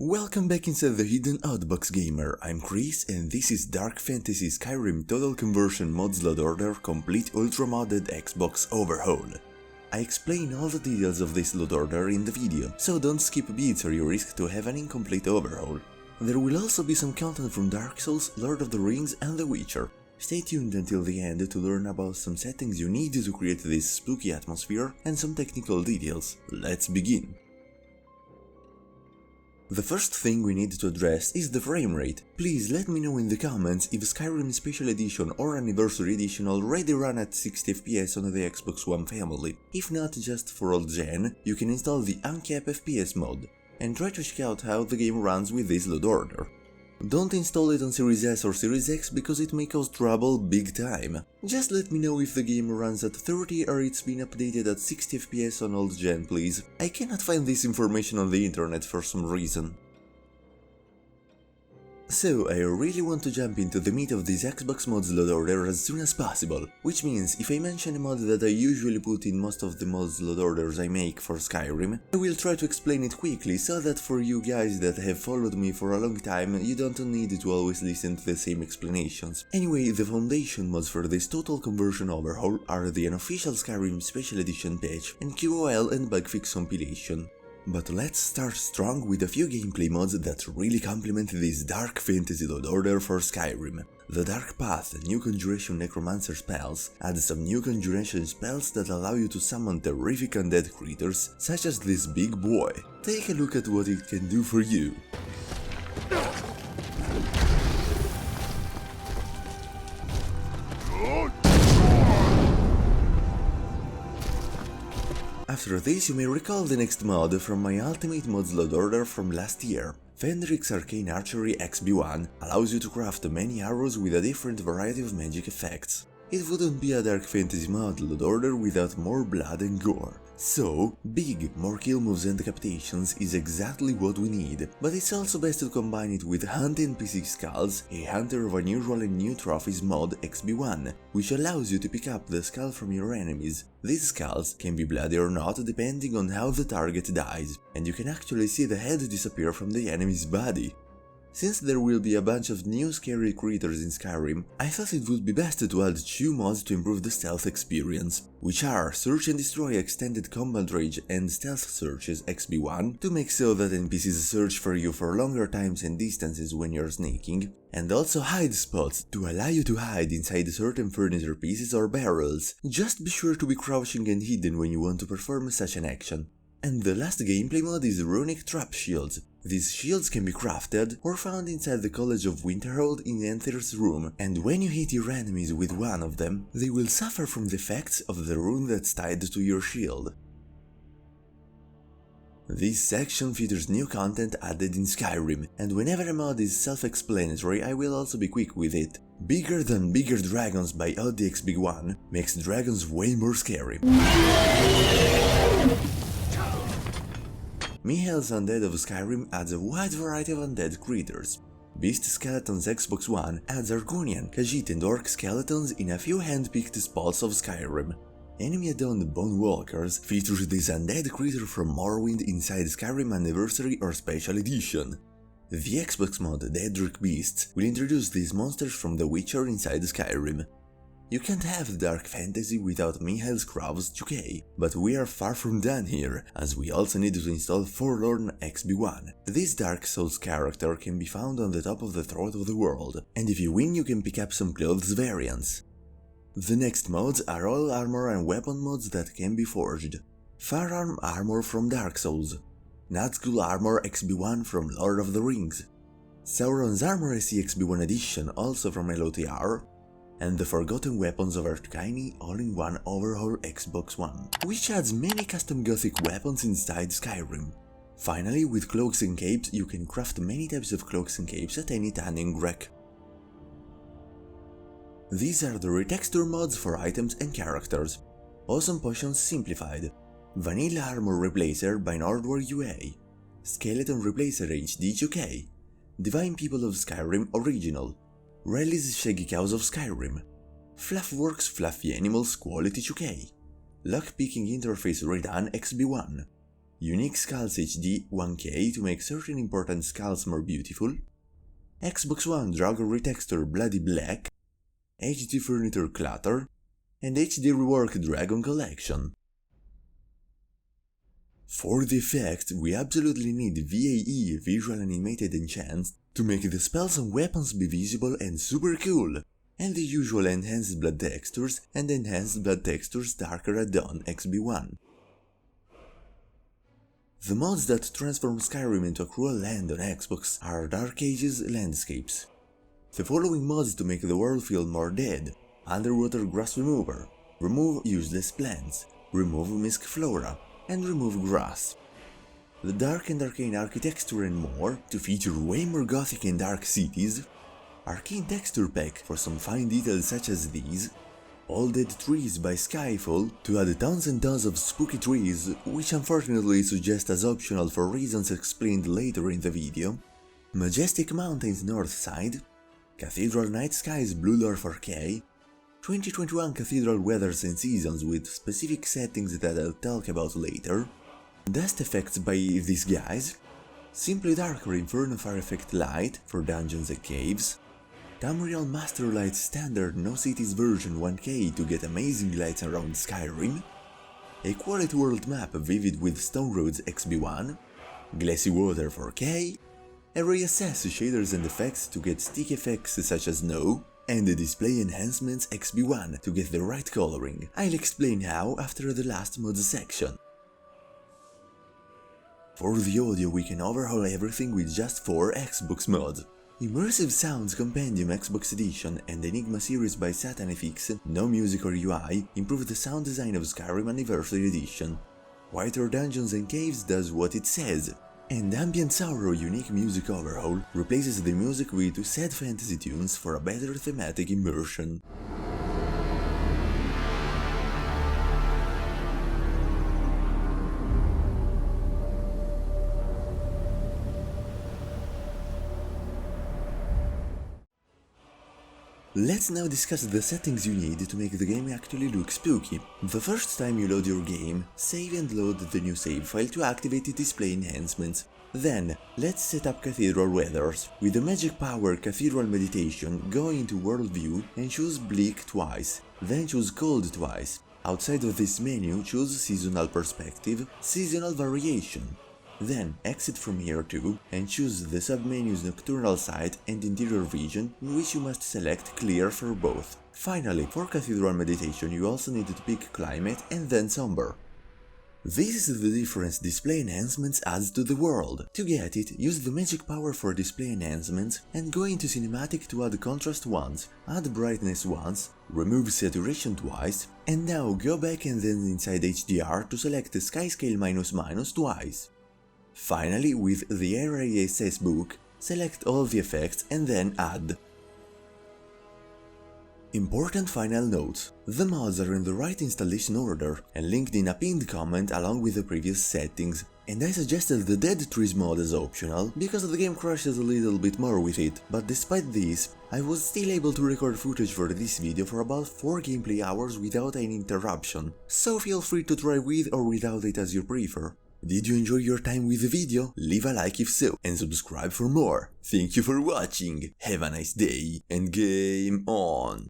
Welcome back inside the Hidden Outbox Gamer. I'm Chris and this is Dark Fantasy Skyrim Total Conversion Mod Slot Order Complete Ultra Modded Xbox Overhaul. I explain all the details of this load order in the video, so don't skip beats or you risk to have an incomplete overhaul. There will also be some content from Dark Souls, Lord of the Rings and The Witcher. Stay tuned until the end to learn about some settings you need to create this spooky atmosphere and some technical details. Let's begin! The first thing we need to address is the frame rate. Please let me know in the comments if Skyrim Special Edition or Anniversary Edition already run at 60 FPS on the Xbox One family. If not, just for old gen, you can install the Uncap FPS mod and try to check out how the game runs with this load order. Don't install it on Series S or Series X because it may cause trouble big time. Just let me know if the game runs at 30 or it's been updated at 60 FPS on old gen, please. I cannot find this information on the internet for some reason. So, I really want to jump into the meat of this Xbox mods load order as soon as possible, which means if I mention a mod that I usually put in most of the mods load orders I make for Skyrim, I will try to explain it quickly so that for you guys that have followed me for a long time, you don't need to always listen to the same explanations. Anyway, the foundation mods for this total conversion overhaul are the Unofficial Skyrim Special Edition patch and QOL and bugfix compilation. But let's start strong with a few gameplay mods that really complement this dark fantasy load order for Skyrim. The Dark Path New Conjuration Necromancer Spells adds some new conjuration spells that allow you to summon terrific undead creatures, such as this big boy. Take a look at what it can do for you. After this, you may recall the next mod from my Ultimate Mods load order from last year. Phenderix Arcane Archery XB1 allows you to craft many arrows with a different variety of magic effects. It wouldn't be a dark fantasy mod load order without more blood and gore. So, more Kill Moves and Decapitations is exactly what we need, but it's also best to combine it with Hunt NPC Skulls, a Hunter of Unusual and New Trophies mod XB1, which allows you to pick up the skull from your enemies. These skulls can be bloody or not depending on how the target dies, and you can actually see the head disappear from the enemy's body. Since there will be a bunch of new scary creatures in Skyrim, I thought it would be best to add 2 mods to improve the stealth experience, which are Search and Destroy Extended Combat Range and Stealth Searches XB1 to make so that NPCs search for you for longer times and distances when you're sneaking, and also Hide Spots to allow you to hide inside certain furniture pieces or barrels. Just be sure to be crouching and hidden when you want to perform such an action. And the last gameplay mod is Runic Trap Shields. These shields can be crafted or found inside the College of Winterhold in Enther's room, and when you hit your enemies with one of them, they will suffer from the effects of the rune that's tied to your shield. This section features new content added in Skyrim, and whenever a mod is self-explanatory I will also be quick with it. Bigger Than Bigger Dragons by OddXB1 makes dragons way more scary. Mihail's Undead of Skyrim adds a wide variety of undead creatures. Beast Skeletons Xbox One adds Argonian, Khajiit and Orc skeletons in a few hand-picked spots of Skyrim. Enemy add-on Bone Walkers features this undead creature from Morrowind inside Skyrim Anniversary or Special Edition. The Xbox mod Daedric Beasts will introduce these monsters from The Witcher inside Skyrim. You can't have dark fantasy without Mihail's Crows 2K, but we are far from done here, as we also need to install Forlorn XB1. This Dark Souls character can be found on the top of the Throat of the World, and if you win you can pick up some clothes variants. The next mods are all armor and weapon mods that can be forged. Firearm Armor from Dark Souls, Nazgul Armor XB1 from Lord of the Rings, Sauron's Armor SE XB1 Edition also from LOTR, and the Forgotten Weapons of Arcane All-in-One Overhaul Xbox One, which adds many custom gothic weapons inside Skyrim. Finally, with Cloaks and Capes you can craft many types of cloaks and capes at any time in Grec. These are the retexture mods for items and characters. Awesome Potions Simplified, Vanilla Armor Replacer by Nordwar UA, Skeleton Replacer HD 2K, Divine People of Skyrim Original, Rally's Shaggy Cows of Skyrim, Fluffworks Fluffy Animals Quality 2K, Lockpicking Interface Redone XB1, Unique Skulls HD 1K to make certain important skulls more beautiful, Xbox One Dragon Retexture Bloody Black, HD Furniture Clutter, and HD Rework Dragon Collection. For the effect, we absolutely need VAE Visual Animated Enchants to make the spells and weapons be visible and super cool, and the usual Enhanced Blood Textures and Enhanced Blood Textures Darker Add-on XB1. The mods that transform Skyrim into a cruel land on Xbox are Dark Ages Landscapes. The following mods to make the world feel more dead: Underwater Grass Remover, remove useless plants, remove misc flora, and remove grass. The Dark and Arcane Architecture and more to feature way more gothic and dark cities, Arcane Texture Pack for some fine details such as these, All Dead Trees by Skyfall to add tons and tons of spooky trees, which unfortunately suggest as optional for reasons explained later in the video, Majestic Mountains Northside, Cathedral Night Skies Blue Lore 4K, 2021 Cathedral Weathers and Seasons with specific settings that I'll talk about later, Dust Effects by these guys, Simply Darker Inferno Fire Effect Light for dungeons and caves, Tamriel Master Light Standard No Cities version 1K to get amazing lights around Skyrim, a Quality World Map vivid with Stone Roads XB1, Glassy Water 4K, a Reassess Shaders and Effects to get stick effects such as snow, and the Display Enhancements XB1 to get the right coloring. I'll explain how after the last mods section. For the audio we can overhaul everything with just 4 Xbox mods. Immersive Sounds Compendium Xbox Edition and Enigma series by SatanFX, no music or UI, improve the sound design of Skyrim Anniversary Edition. Whiter Dungeons and Caves does what it says. And Ambient Sorrow Unique Music Overhaul replaces the music with sad fantasy tunes for a better thematic immersion. Let's now discuss the settings you need to make the game actually look spooky. The first time you load your game, save and load the new save file to activate the display enhancements. Then, let's set up Cathedral Weathers. With the magic power Cathedral Meditation, go into World View and choose Bleak twice, then choose Cold twice. Outside of this menu, choose Seasonal Perspective, Seasonal Variation. Then exit from here too and choose the submenus Nocturnal Sight and Interior Vision, in which you must select Clear for both. Finally, for Cathedral Meditation you also need to pick Climate and then Somber. This is the difference Display Enhancements adds to the world. To get it, use the magic power for Display Enhancements and go into Cinematic to add Contrast once, add Brightness once, remove Saturation twice, and now go back and then inside HDR to select Sky Scale ---- twice. Finally, with the RASS book, select all the effects and then add. Important final notes: the mods are in the right installation order and linked in a pinned comment along with the previous settings, and I suggested the Dead Trees mod as optional because the game crashes a little bit more with it, but despite this, I was still able to record footage for this video for about 4 gameplay hours without any interruption, so feel free to try with or without it as you prefer. Did you enjoy your time with the video? Leave a like if so, and subscribe for more. Thank you for watching, have a nice day, and game on!